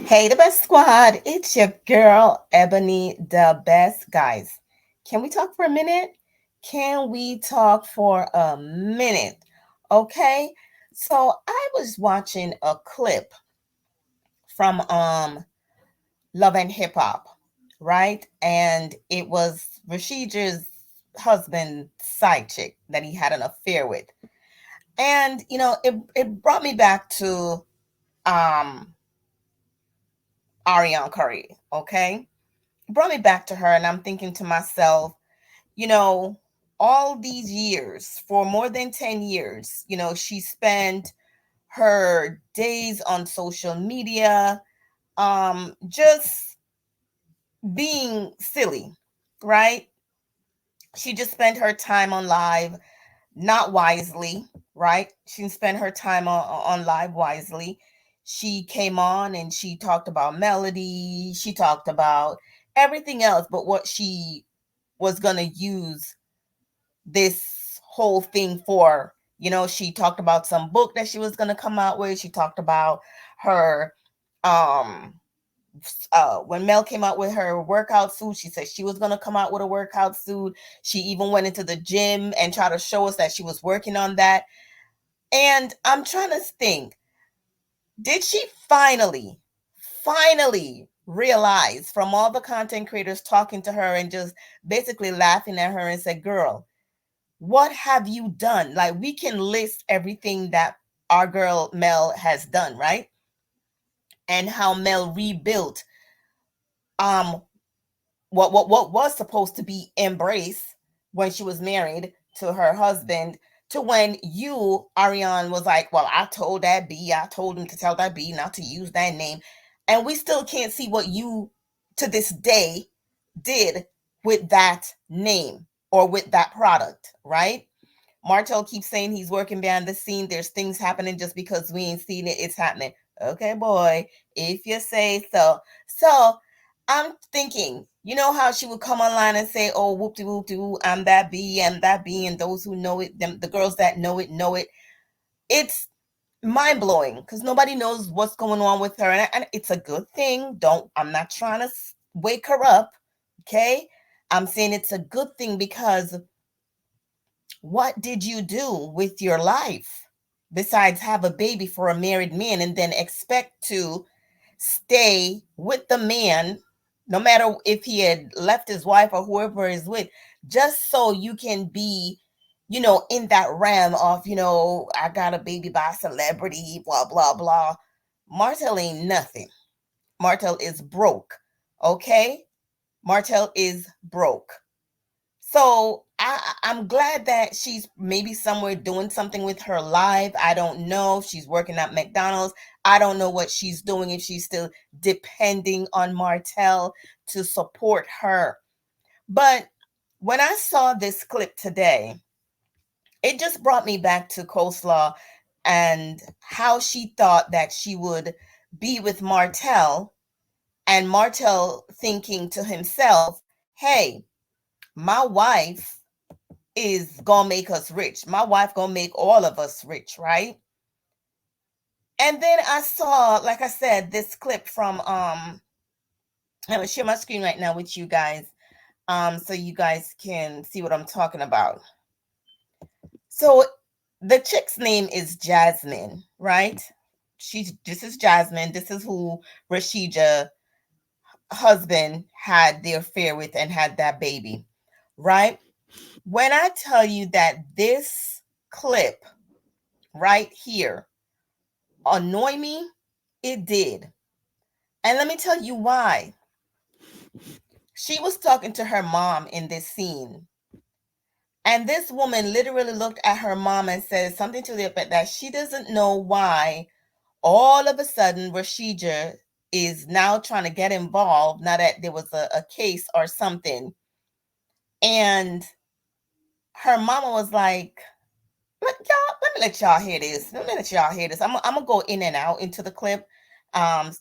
Hey, the best squad. It's your girl, Ebony, the best. Guys, can we talk for a minute? Can we talk for a minute? Okay. So I was watching a clip from Love and Hip Hop, right? And it was Rashida's husband side chick that he had an affair with. And it brought me back to um Arion Curry, okay? Brought me back to her, and I'm thinking to myself, you know, all these years, for more than 10 years, she spent her days on social media, just being silly, right? She just spent her time on live, not wisely, right? She spent her time on live wisely. She came on and she talked about melody, she talked about everything else but what she was going to use this whole thing for. She talked about some book that she was going to come out with. She talked about her um when Mel came out with her workout suit, she said she was going to come out with a workout suit. She even went into the gym and tried to show us that she was working on that. And I'm trying to think, did she finally realize from all the content creators talking to her and just basically laughing at her and said, girl, what have you done? Like, we can list everything that our girl Mel has done, right? And how Mel rebuilt um what was supposed to be embrace when she was married to her husband, to when you, Ariane, was like, well, I told him to tell that B not to use that name. And we still can't see what you to this day did with that name or with that product, right? Martel keeps saying he's working behind the scene. There's things happening just because we ain't seen it. It's happening. Okay, boy, if you say so. So I'm thinking, you know how she would come online and say, oh, whoop de whoop de whoop, I'm that B, and those who know it, them, the girls that know it, know it. It's mind blowing because nobody knows what's going on with her. And it's a good thing. I'm not trying to wake her up. Okay. I'm saying it's a good thing because what did you do with your life besides have a baby for a married man and then expect to stay with the man, no matter if he had left his wife or whoever is with, just so you can be, in that realm of, I got a baby by a celebrity, blah, blah, blah. Martell ain't nothing. Martell is broke. Okay? Martell is broke. So I'm glad that she's maybe somewhere doing something with her life. I don't know. She's working at McDonald's. I don't know what she's doing, if she's still depending on Martell to support her. But when I saw this clip today, it just brought me back to Coleslaw and how she thought that she would be with Martell, and Martell thinking to himself, hey, my wife is gonna make us rich. My wife gonna make all of us rich, right? And then I saw, like I said, this clip from I'm gonna share my screen right now with you guys, so you guys can see what I'm talking about. So the chick's name is Jasmine, right? This is Jasmine. This is who Rashida husband had the affair with and had that baby, right? When I tell you that this clip right here annoy me, it did. And let me tell you why. She was talking to her mom in this scene. And this woman literally looked at her mom and said something to the effect that she doesn't know why all of a sudden Rashida is now trying to get involved, now that there was a case or something. And her mama was like, let me let y'all hear this. Let me let y'all hear this. I'm gonna go in and out into the clip,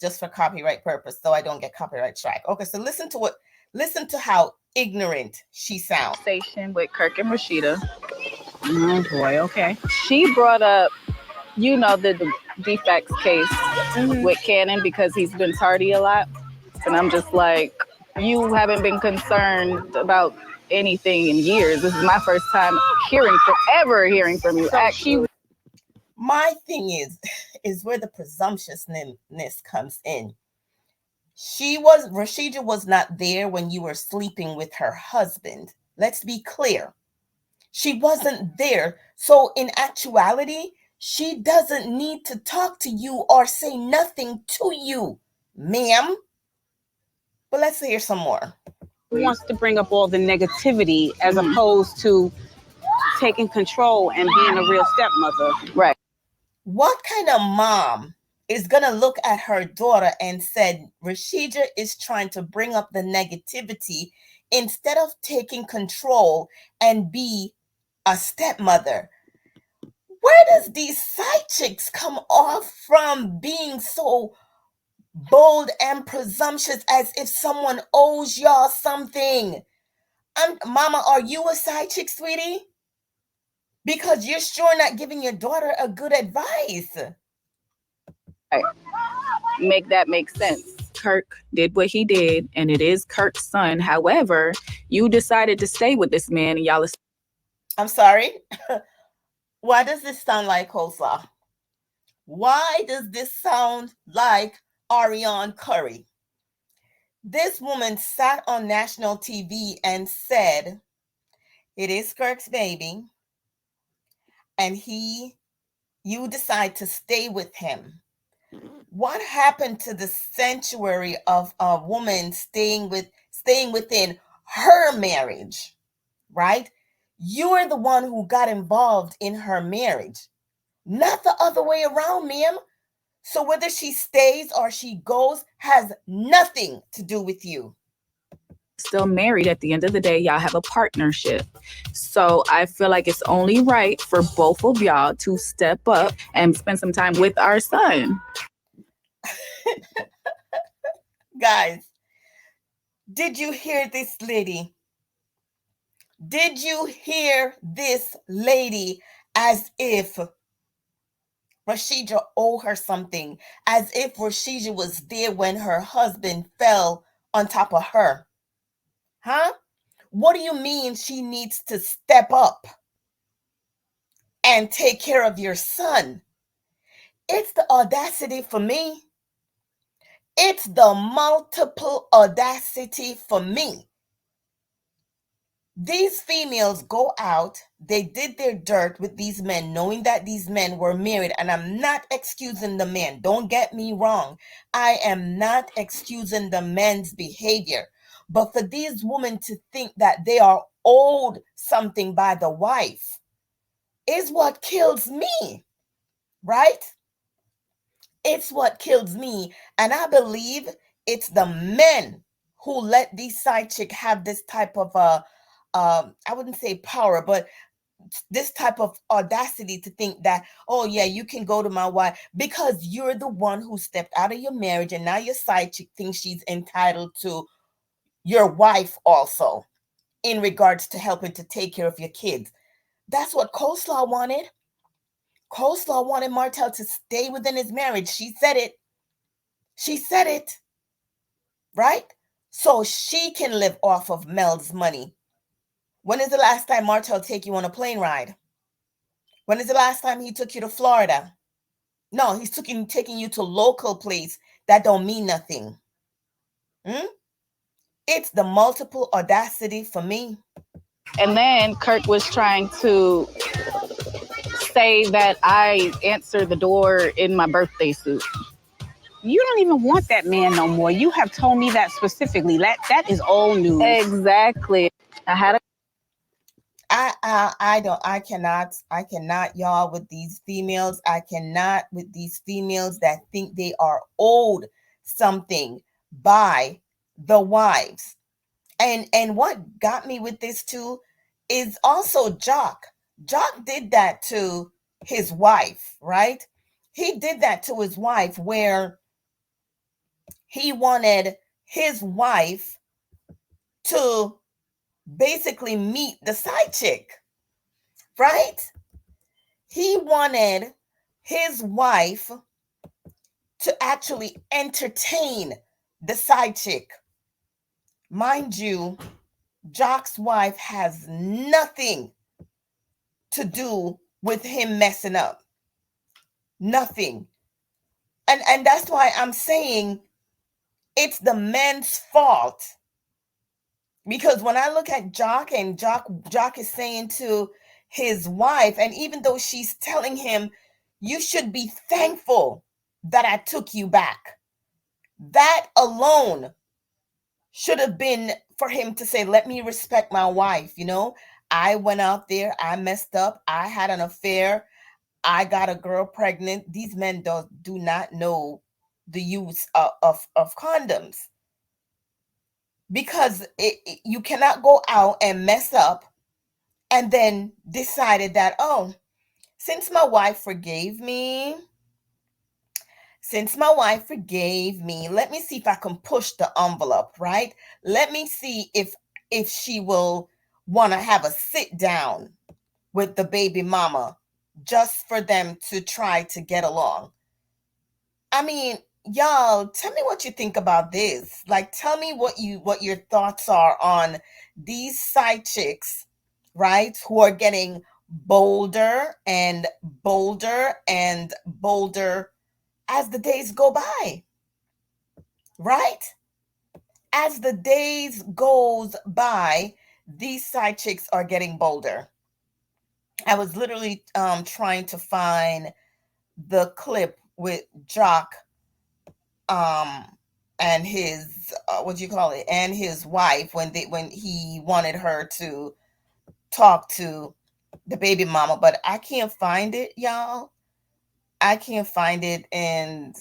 just for copyright purpose, so I don't get copyright strike. Okay, so listen to how ignorant she sounds. Station with Kirk and Rashida. Oh boy, okay. She brought up, the defects case with Cannon because he's been tardy a lot. And I'm just like, you haven't been concerned about anything in years. This is my first time hearing from you. So actually, my thing is where the presumptuousness comes in. Rashida was not there when you were sleeping with her husband. Let's be clear. She wasn't there. So in actuality, she doesn't need to talk to you or say nothing to you, ma'am. But let's hear some more. Wants to bring up all the negativity as opposed to taking control and being a real stepmother. Right. What kind of mom is going to look at her daughter and said, Rashida is trying to bring up the negativity instead of taking control and be a stepmother? Where does these side chicks come off from being so bold and presumptuous as if someone owes y'all something? Mama, are you a side chick, sweetie? Because you're sure not giving your daughter a good advice. Right. Make that make sense. Kirk did what he did, and it is Kirk's son. However, you decided to stay with this man, and y'all. I'm sorry. Why does this sound like coleslaw? Why does this sound like Arrion curry? This woman sat on national TV and said, it is Kirk's baby, and you decide to stay with him. What happened to the sanctuary of a woman staying within her marriage, right? You are the one who got involved in her marriage, not the other way around, ma'am. So whether she stays or she goes has nothing to do with you. Still married at the end of the day. Y'all have a partnership. So I feel like it's only right for both of y'all to step up and spend some time with our son. Guys, did you hear this lady? Did you hear this lady as if Rashida owed her something, as if Rashida was there when her husband fell on top of her? Huh? What do you mean she needs to step up and take care of your son? It's the audacity for me. It's the multiple audacity for me. These females go out, they did their dirt with these men, knowing that these men were married. And I'm not excusing the men. Don't get me wrong. I am not excusing the men's behavior. But for these women to think that they are owed something by the wife is what kills me, right? It's what kills me. And I believe it's the men who let these side chicks have this type of I wouldn't say power, but this type of audacity to think that, oh yeah, you can go to my wife because you're the one who stepped out of your marriage, and now your side chick thinks she's entitled to your wife also in regards to helping to take care of your kids. That's what Coleslaw wanted. Coleslaw wanted Martell to stay within his marriage. She said it. She said it. Right? So she can live off of Mel's money. When is the last time Martell take you on a plane ride? When is the last time he took you to Florida? No, he's taking you to local place that don't mean nothing. It's the multiple audacity for me. And then Kirk was trying to say that I answered the door in my birthday suit. You don't even want that man no more. You have told me that specifically. That is old news. Exactly. I had a I cannot, y'all, with these females. I cannot with these females that think they are owed something by the wives. And what got me with this too is also Jock. Jock did that to his wife, right? He did that to his wife where he wanted his wife to basically meet the side chick, right? He wanted his wife to actually entertain the side chick. Mind you, Jock's wife has nothing to do with him messing up. Nothing. And that's why I'm saying it's the men's fault. Because when I look at Jock, and Jock is saying to his wife, and even though she's telling him, you should be thankful that I took you back. That alone should have been for him to say, let me respect my wife. You know, I went out there, I messed up, I had an affair, I got a girl pregnant. These men do not know the use of condoms, because you cannot go out and mess up and then decided that, oh, since my wife forgave me, let me see if I can push the envelope, right? Let me see if she will want to have a sit down with the baby mama just for them to try to get along. I mean, y'all, tell me what you think about this. Like, tell me what your thoughts are on these side chicks, right? Who are getting bolder and bolder and bolder as the days go by, right? As the days goes by, these side chicks are getting bolder. I was literally trying to find the clip with Jock and his what do you call it, and his wife, when he wanted her to talk to the baby mama, but I can't find it, y'all. I can't find it, and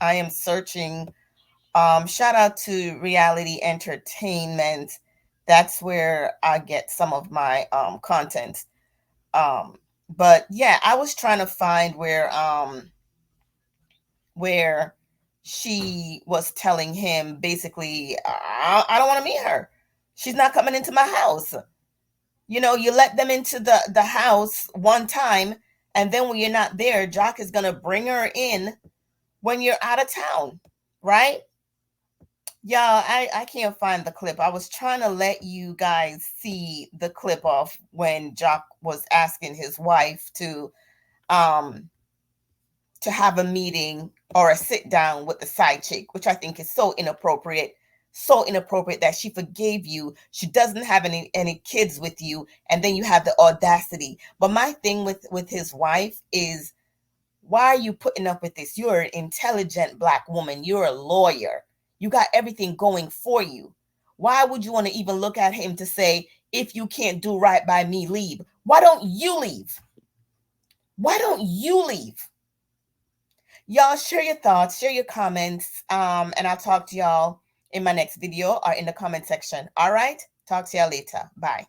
I am searching. Shout out to Reality Entertainment. That's where I get some of my content. Um, but yeah, I was trying to find where she was telling him basically, I don't want to meet her. She's not coming into my house. You know, you let them into the house one time, and then when you're not there, Jock is gonna bring her in when you're out of town, right? Yeah, I can't find the clip. I was trying to let you guys see the clip of when Jock was asking his wife um to have a meeting or a sit down with the side chick, which I think is so inappropriate. So inappropriate that she forgave you. She doesn't have any kids with you, and then you have the audacity. But my thing with his wife is, why are you putting up with this? You're an intelligent Black woman. You're a lawyer. You got everything going for you. Why would you want to even look at him to say, if you can't do right by me, leave? Why don't you leave? Why don't you leave? Y'all share your thoughts, share your comments, and I'll talk to y'all in my next video or in the comment section. All right? Talk to y'all later. Bye.